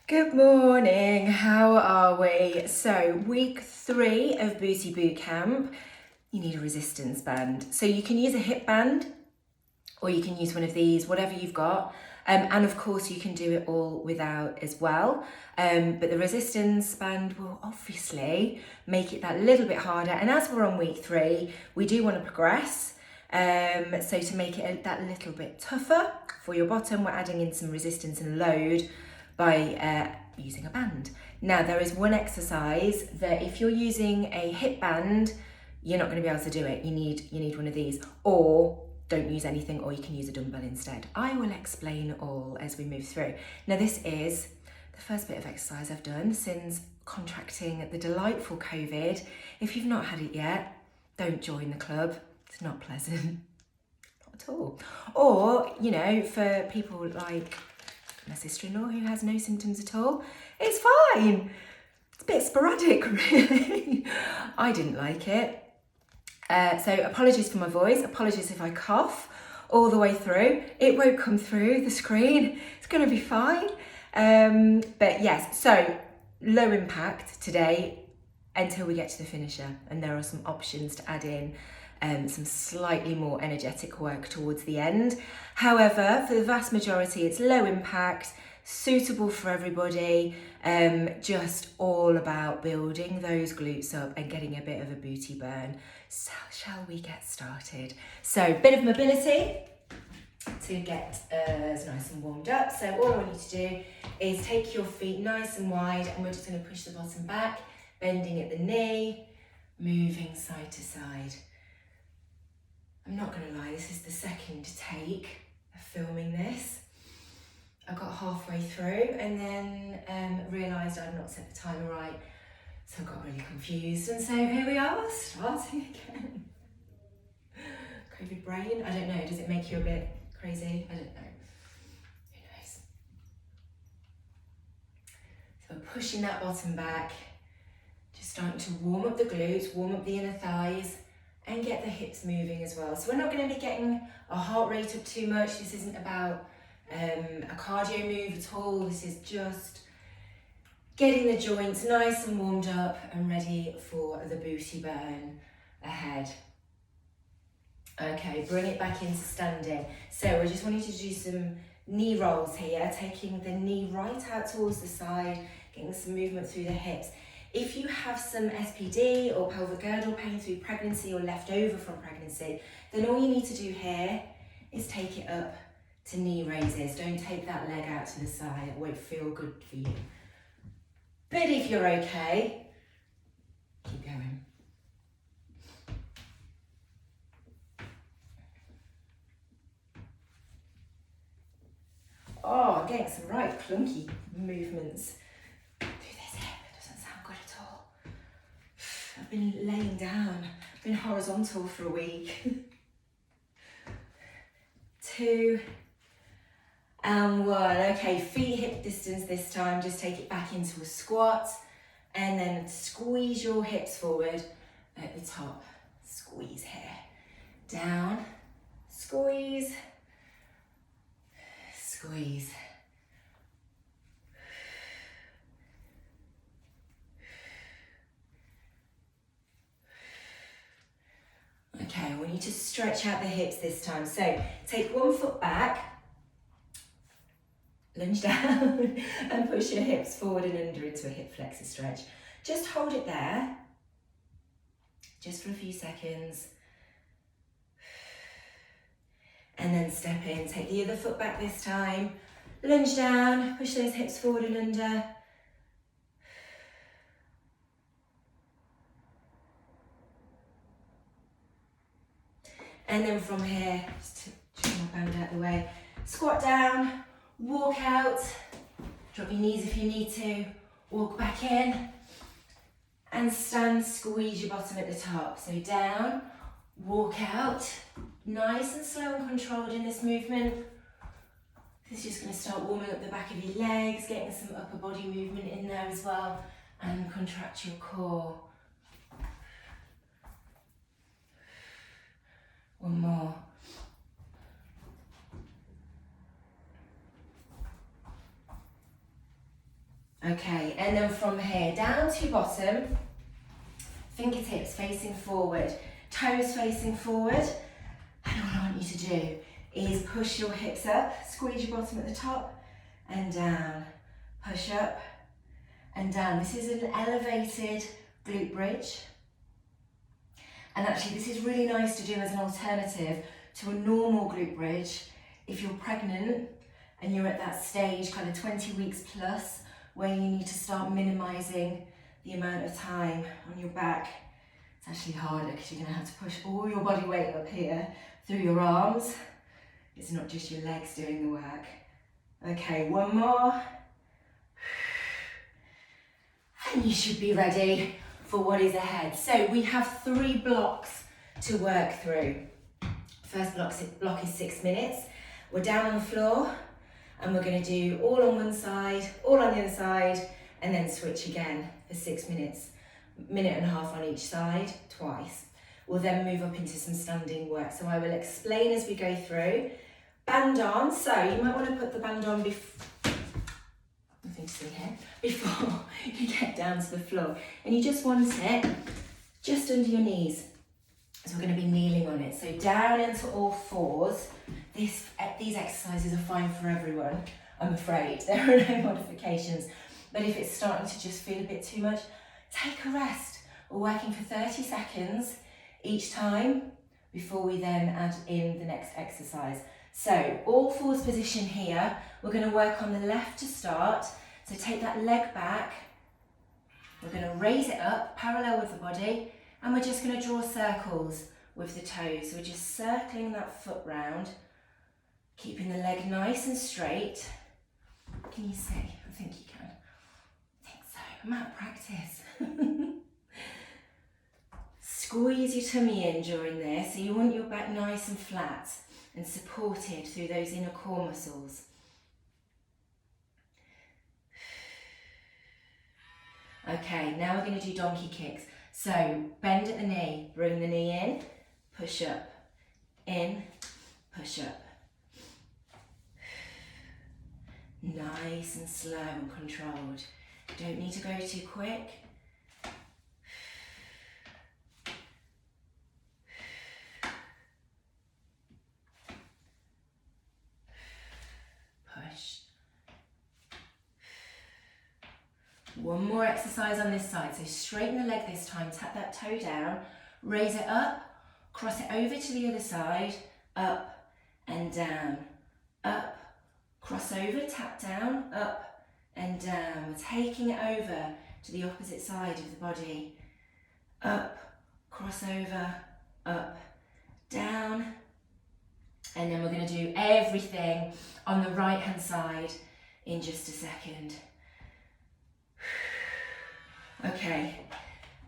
Good morning, how are we? So week 3 of Booty Bootcamp, you need a resistance band. So you can use a hip band or you can use one of these, whatever you've got. And of course you can do it all without as well. But the resistance band will obviously make it that little bit harder. And as we're on week 3, we do want to progress. So to make it that little bit tougher for your bottom, we're adding in some resistance and load by using a band. Now there is one exercise that if you're using a hip band, you're not going to be able to do it. You need one of these, or don't use anything, or you can use a dumbbell instead. I will explain all as we move through. Now this is the first bit of exercise I've done since contracting the delightful COVID. If you've not had it yet, don't join the club. It's not pleasant, not at all. Or, you know, for people like my sister-in-law who has no symptoms at all, it's fine. It's a bit sporadic, really. I didn't like it. So apologies for my voice, apologies if I cough all the way through. It won't come through the screen, it's gonna be fine. But yes, so low impact today until we get to the finisher, and there are some options to add in some slightly more energetic work towards the end. However, for the vast majority, it's low impact, suitable for everybody, just all about building those glutes up and getting a bit of a booty burn. So shall we get started? So bit of mobility to get us nice and warmed up. So all I want you to do is take your feet nice and wide, and we're just going to push the bottom back, bending at the knee, moving side to side. I'm not going to lie, this is the second take of filming this. I got halfway through and then realised I'd not set the timer right, so I got really confused, and so here we are, starting again. COVID brain, I don't know, does it make you a bit crazy? I don't know, who knows. So we're pushing that bottom back, just starting to warm up the glutes, warm up the inner thighs, and get the hips moving as well. So we're not going to be getting our heart rate up too much. This isn't about a cardio move at all. This is just getting the joints nice and warmed up and ready for the booty burn ahead. Okay, bring it back into standing. So we just wanting to do some knee rolls here, taking the knee right out towards the side, getting some movement through the hips. If you have some SPD or pelvic girdle pain through pregnancy or left over from pregnancy, then all you need to do here is take it up to knee raises. Don't take that leg out to the side, it won't feel good for you. But if you're okay, keep going. Oh, I'm getting some right clunky movements through this hip. It doesn't sound good at all. I've been laying down, I've been horizontal for a week. 2 and 1. Okay, feet hip distance this time, just take it back into a squat and then squeeze your hips forward at the top. Squeeze here. Down, squeeze, squeeze. Okay, I want you to stretch out the hips this time. So take one foot back, lunge down and push your hips forward and under into a hip flexor stretch. Just hold it there, just for a few seconds. And then step in, take the other foot back this time, lunge down, push those hips forward and under. And then from here, just trim my band out of the way, squat down, walk out, drop your knees if you need to, walk back in, and stand, squeeze your bottom at the top. So down, walk out, nice and slow and controlled in this movement. This is just going to start warming up the back of your legs, getting some upper body movement in there as well, and contract your core. One more. Okay, and then from here, down to bottom, fingertips facing forward, toes facing forward. And all I want you to do is push your hips up, squeeze your bottom at the top, and down. Push up and down. This is an elevated glute bridge. And actually this is really nice to do as an alternative to a normal glute bridge if you're pregnant and you're at that stage, kind of 20 weeks plus, where you need to start minimizing the amount of time on your back. It's actually harder because you're gonna have to push all your body weight up here through your arms. It's not just your legs doing the work. Okay, one more. And you should be ready for what is ahead. So we have 3 blocks to work through. First block is 6 minutes. We're down on the floor and we're going to do all on one side, all on the other side, and then switch again for 6 minutes. Minute and a half on each side, twice. We'll then move up into some standing work. So I will explain as we go through. Band on, so you might want to put the band on nothing to see here, before you get down to the floor. And you just want it just under your knees. So we're going to be kneeling on it. So down into all fours. These exercises are fine for everyone, I'm afraid. There are no modifications. But if it's starting to just feel a bit too much, take a rest. We're working for 30 seconds each time before we then add in the next exercise. So all fours position here. We're going to work on the left to start. So take that leg back. We're going to raise it up parallel with the body, and we're just going to draw circles with the toes. So we're just circling that foot round, keeping the leg nice and straight. Can you see? I think you can. I think so. I'm out of practice. Squeeze your tummy in during this. So you want your back nice and flat and supported through those inner core muscles. Okay, now we're going to do donkey kicks. So bend at the knee, bring the knee in, push up, in, push up. Nice and slow and controlled. Don't need to go too quick. Push. One more exercise on this side. So straighten the leg this time, tap that toe down, raise it up, cross it over to the other side, up and down, up, cross over, tap down, up and down. We're taking it over to the opposite side of the body. Up, cross over, up, down. And then we're going to do everything on the right hand side in just a second. Okay,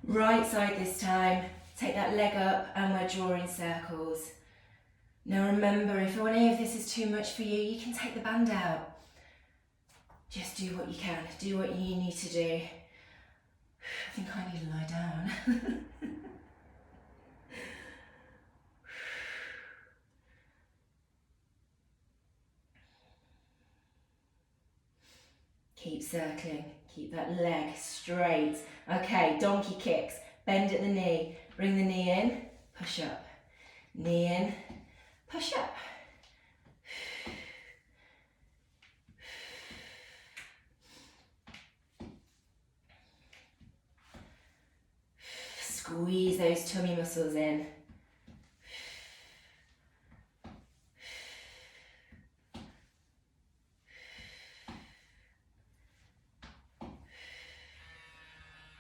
right side this time. Take that leg up and we're drawing circles. Now remember, if any of this is too much for you, you can take the band out. Just do what you can, do what you need to do. I think I need to lie down. Keep circling, keep that leg straight. Okay, donkey kicks, bend at the knee, bring the knee in, push up. Knee in, push up. Squeeze those tummy muscles in.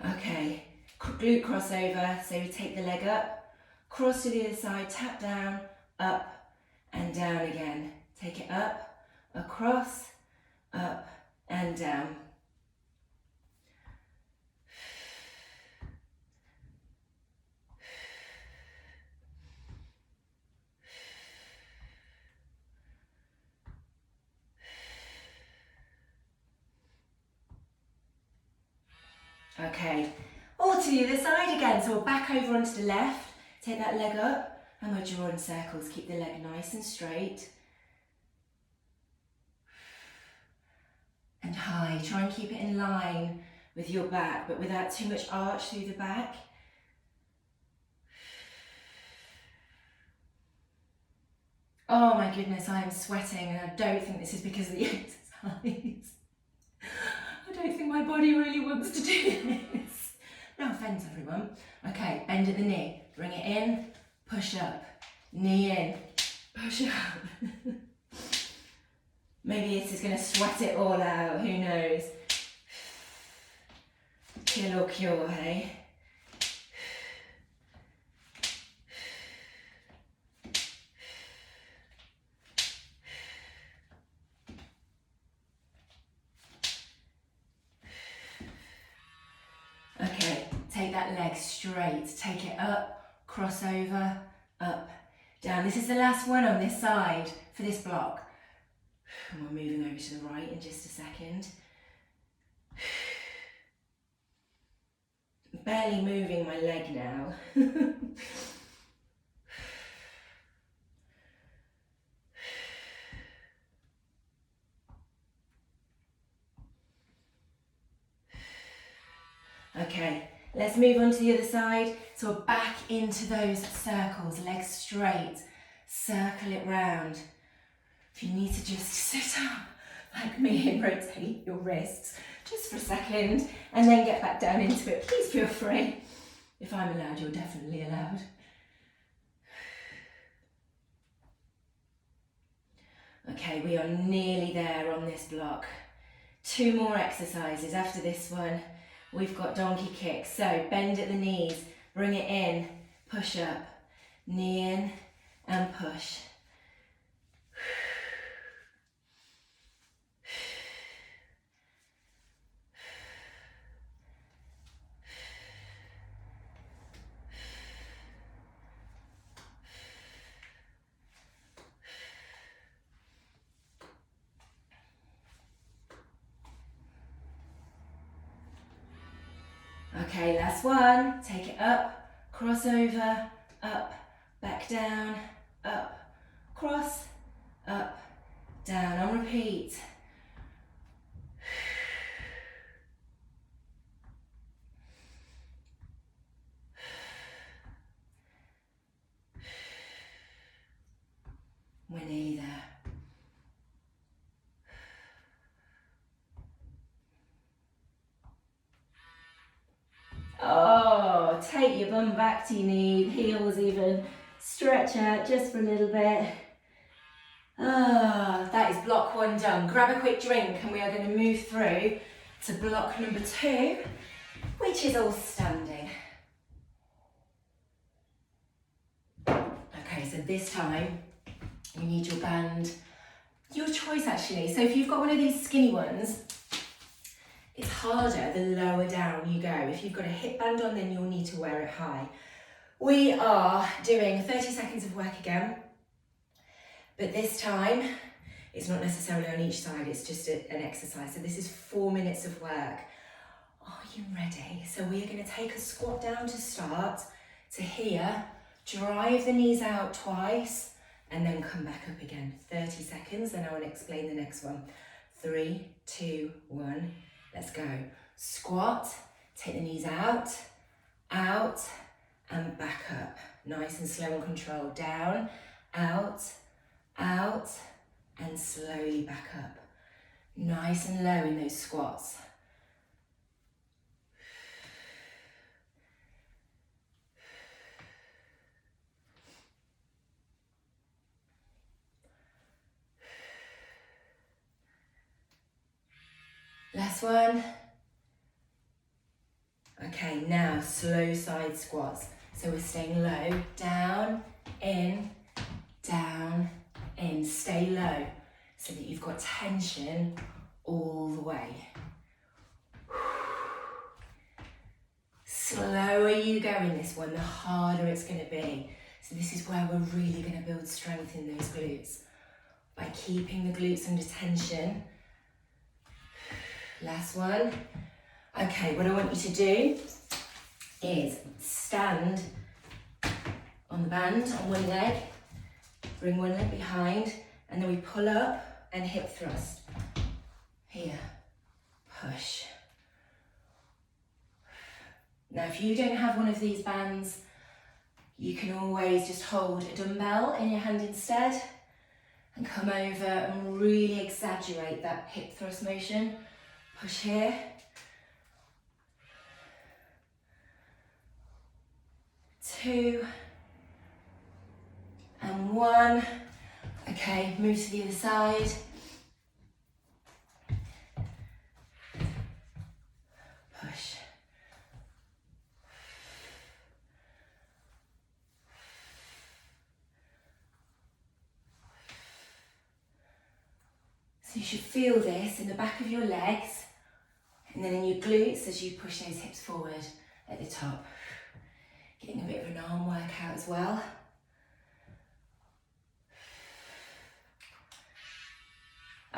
Okay, glute crossover, so we take the leg up, cross to the other side, tap down, up and down again. Take it up, across, up and down. Okay, all to the other side again. So we're back over onto the left, take that leg up and we're drawing circles. Keep the leg nice and straight. And high. Try and keep it in line with your back, but without too much arch through the back. Oh my goodness, I am sweating, and I don't think this is because of the exercise. I don't think my body really wants to do this. No offence, everyone. Okay, bend at the knee. Bring it in, push up. Knee in, push up. Maybe this is going to sweat it all out, who knows. Kill or cure, hey? Okay, take that leg straight, take it up, cross over, up, down. This is the last one on this side for this block. And we're moving over to the right in just a second. Barely moving my leg now. Okay, let's move on to the other side. So we're back into those circles, legs straight, circle it round. If you need to just sit up like me and rotate your wrists just for a second and then get back down into it, please feel free. If I'm allowed, you're definitely allowed. Okay, we are nearly there on this block. 2 more exercises after this one. We've got donkey kicks. So bend at the knees, bring it in, push up, knee in and push. Okay, last one. Take it up, cross over, up, back down, up, cross, up, down. On repeat. We're nearly there. Oh, take your bum back to your knee, heels even. Stretch out just for a little bit. Ah, that is block 1 done. Grab a quick drink and we are going to move through to block number 2, which is all standing. Okay, so this time you need your band, your choice actually. So if you've got one of these skinny ones, it's harder the lower down you go. If you've got a hip band on, then you'll need to wear it high. We are doing 30 seconds of work again, but this time it's not necessarily on each side, it's just an exercise. So this is 4 minutes of work. Are you ready? So we are going to take a squat down to start, to here, drive the knees out twice, and then come back up again. 30 seconds, then I will explain the next one. 3, 2, 1. Let's go. Squat, take the knees out, and back up. Nice and slow and controlled. Down, out, and slowly back up. Nice and low in those squats. Last one. Okay, now slow side squats. So we're staying low, down, in, stay low so that you've got tension all the way. Slower you go in this one, the harder it's going to be. So this is where we're really going to build strength in those glutes. By keeping the glutes under tension. Last one. Okay, what I want you to do is stand on the band on one leg, bring one leg behind, and then we pull up and hip thrust. Here. push. Now, if you don't have one of these bands, you can always just hold a dumbbell in your hand instead and come over and really exaggerate that hip thrust motion. Push here. 2 and 1. Okay, move to the other side. Push. So you should feel this in the back of your legs and then in your glutes as you push those hips forward at the top. Getting a bit of an arm workout as well.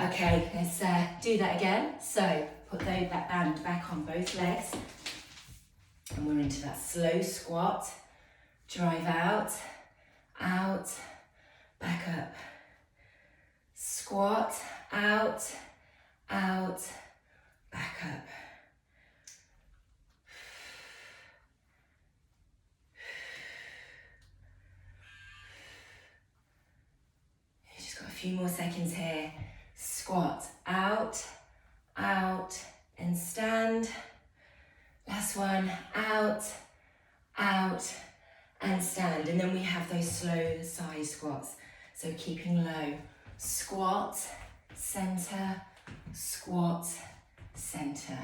Okay, let's do that again. So put that band back on both legs and we're into that slow squat. Drive out, out, back up. Squat, out, out, back up. You've just got a few more seconds here. Squat, out, out, and stand. Last one, out, out, and stand. And then we have those slow side squats. So keeping low. Squat, center, squat, center.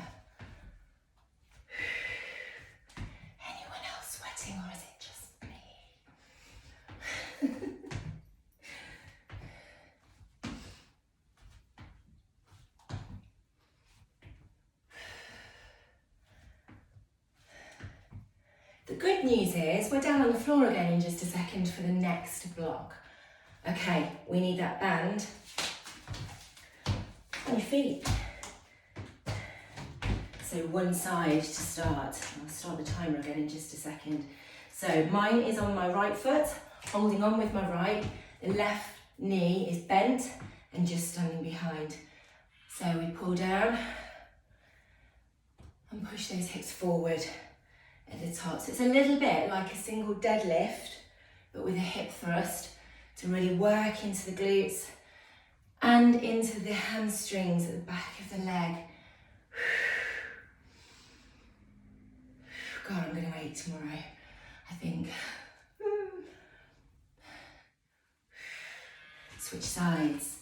Anyone else sweating or is it just me? The good news is we're down on the floor again in just a second for the next block. Okay, we need that band on your feet. So one side to start. I'll start the timer again in just a second. So mine is on my right foot, holding on with my right. The left knee is bent and just standing behind. So we pull down and push those hips forward at the top. So it's a little bit like a single deadlift, but with a hip thrust to really work into the glutes and into the hamstrings at the back of the leg. God, I'm going to eat tomorrow, I think. Switch sides.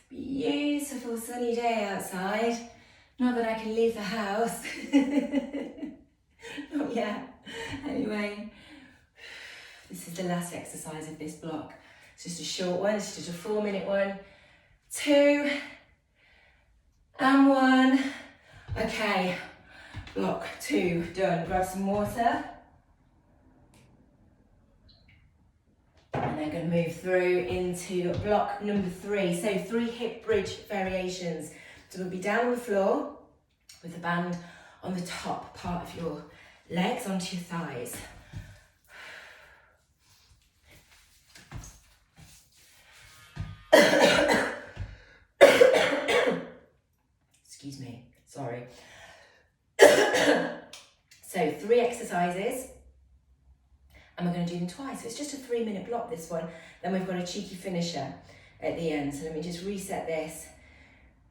Beautiful sunny day outside. Not that I can leave the house. Not yet. Anyway, this is the last exercise of this block. It's just a short one, it's just a 4-minute one. 2 and 1. Okay, block 2 done. Grab some water. And they're going to move through into block number 3. So 3 hip bridge variations. So we'll be down on the floor with the band on the top part of your legs onto your thighs. Excuse me, sorry. So 3 exercises. And we're going to do them twice. So it's just a 3-minute block, this one. Then we've got a cheeky finisher at the end. So let me just reset this.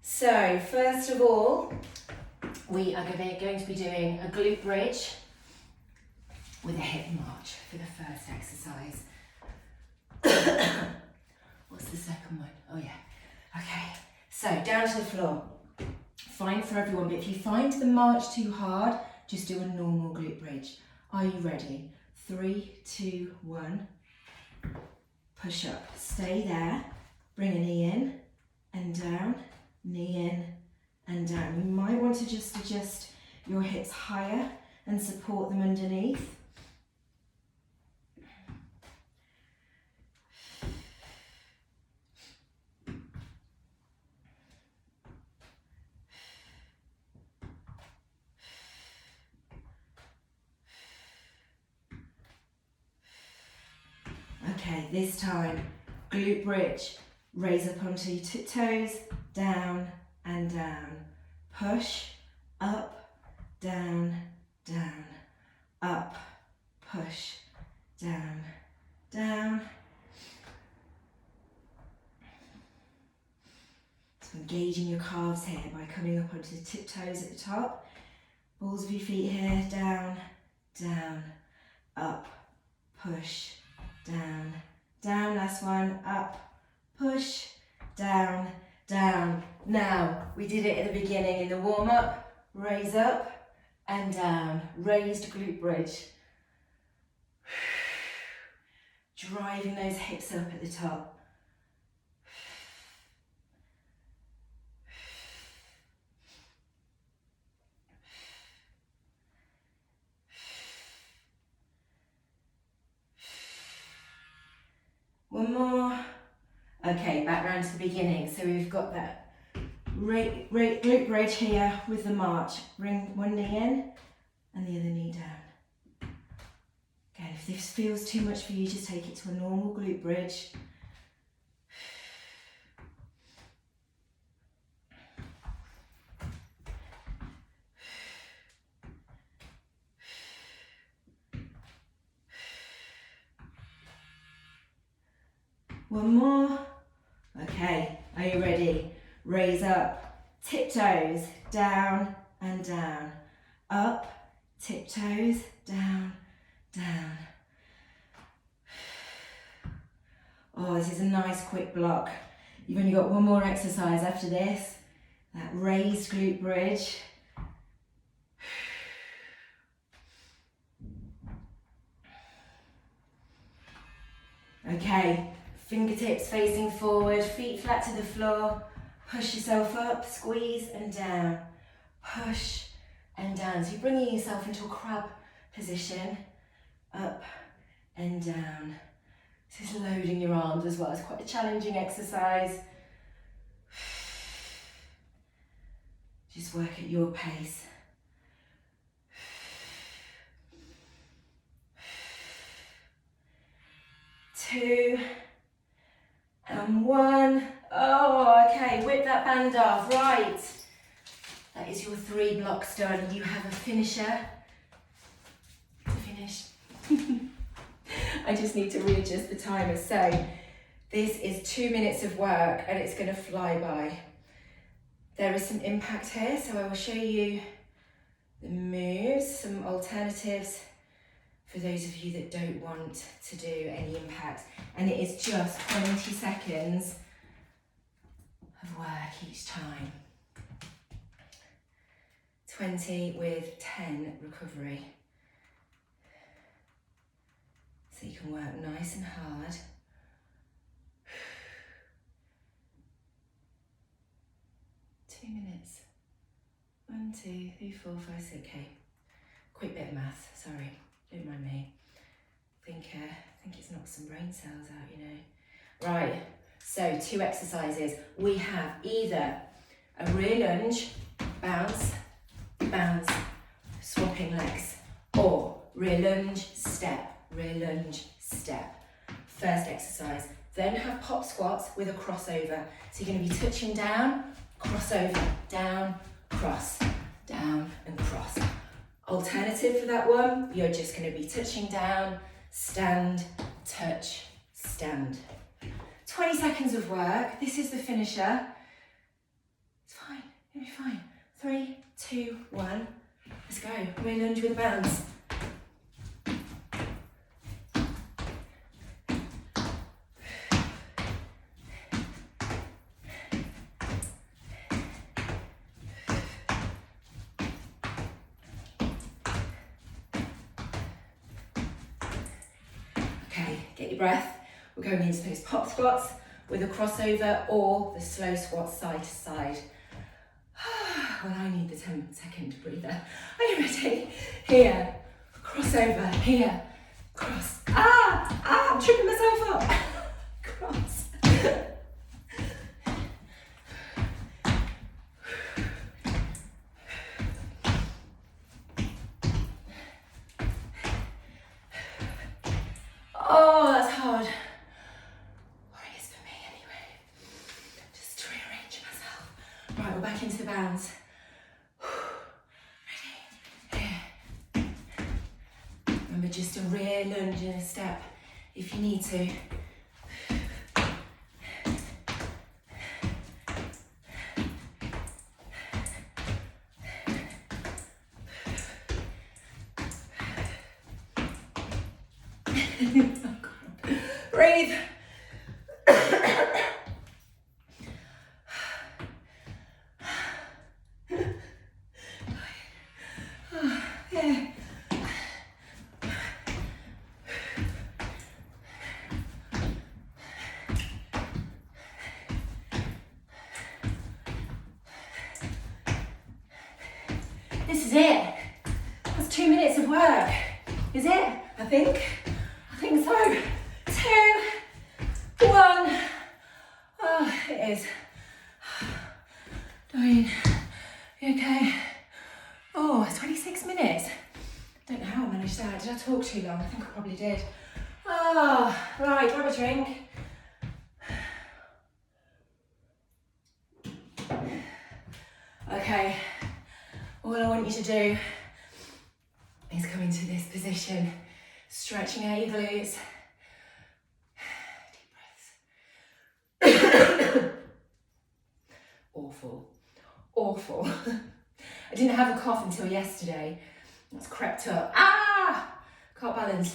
So first of all, we are going to be doing a glute bridge with a hip march for the first exercise. What's the second one? Oh yeah. Okay. So down to the floor. Fine for everyone, but if you find the march too hard, just do a normal glute bridge. Are you ready? 3, 2, 1. Push up. Stay there. Bring a knee in and down. Knee in and down. You might want to just adjust your hips higher and support them underneath. Okay, this time, glute bridge. Raise up onto your tiptoes, down and down. Push, up, down, down, up, push, down, down. So engaging your calves here by coming up onto the tiptoes at the top. Balls of your feet here, down, down, up, push, down, down. Last one, up, push, down, down. Now, we did it at the beginning in the warm-up. Raise up and down. Raised glute bridge. Driving those hips up at the top. One more. Okay, back round to the beginning. So we've got that glute bridge here with the march. Bring one knee in and the other knee down. Again, if this feels too much for you, just take it to a normal glute bridge. One more. Okay, are you ready? Raise up, tiptoes, down and down. Up, tiptoes, down, down. Oh, this is a nice quick block. You've only got one more exercise after this. That raised glute bridge. Okay, fingertips facing forward, feet flat to the floor. Push yourself up, squeeze and down. Push and down. So you're bringing yourself into a crab position. Up and down. This is loading your arms as well. It's quite a challenging exercise. Just work at your pace. Two and one. Oh, okay, whip that band off, right. That is your 3 blocks done. You have a finisher to finish. I just need to readjust the timer. So this is 2 minutes of work and it's going to fly by. There is some impact here, so I will show you the moves, some alternatives for those of you that don't want to do any impact. And it is just 20 seconds of work each time. 20 with 10 recovery. So you can work nice and hard. Two minutes. 1, 2, 3, 4, 5, 6. Okay. Quick bit of math, sorry. Don't mind me. I think it's knocked some brain cells out, you know. Right, so 2 exercises. We have either a rear lunge, bounce, bounce, swapping legs, or rear lunge, step, rear lunge, step. First exercise. Then have pop squats with a crossover. So you're going to be touching down, crossover, down, cross, down and cross. Alternative for that one, you're just going to be touching down, stand, touch, stand. 20 seconds of work. This is the finisher. It's fine, it'll be fine. 3, 2, 1. Let's go. Rear lunge with a bounce. Get your breath. We're going into those pop squats with a crossover or the slow squat side to side. Well, I need the 10-second breather. Are you ready? Here, crossover, here, cross. I'm tripping myself up. Cross. Oh, that's hard. rear lunge in a step if you need to. Oh God. Breathe. Yeah. This is it. That's 2 minutes of work. Is it? I think so. 2, 1. Oh, it is. Dying. You okay? Oh, it's 26 minutes. Don't know how I managed that. Did I talk too long? I think I probably did. Oh, right, grab a drink. Okay, all I want you to do is come into this position, stretching out your glutes. Deep breaths. Awful. I didn't have a cough until yesterday. It's crept up. Ah! Can't balance.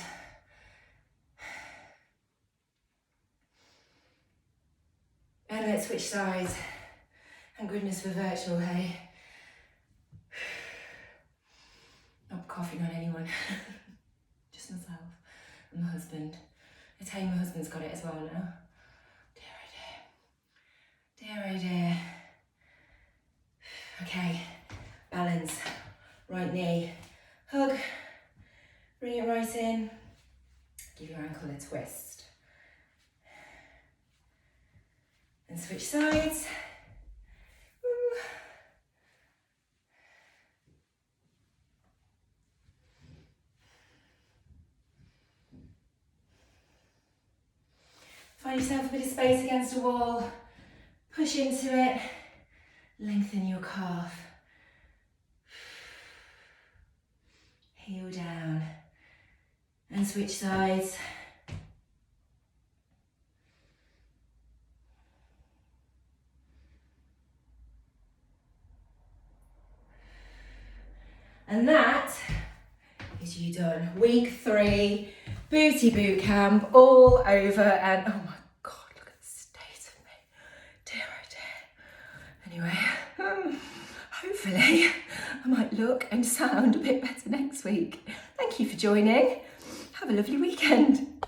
And let's switch sides. Thank goodness for virtual, hey? Not coughing on anyone. Just myself and my husband. I tell you, my husband's got it as well now. Dear oh dear. Okay, balance. Right knee. Hug. Bring it right in. Give your ankle a twist. And switch sides. Find yourself a bit of space against a wall. Push into it. Lengthen your calf. Heel down. And switch sides. And that is you done. Week 3, booty boot camp, all over, and oh my God, look at the state of me. Dear oh dear. Anyway, hopefully I might look and sound a bit better next week. Thank you for joining. Have a lovely weekend.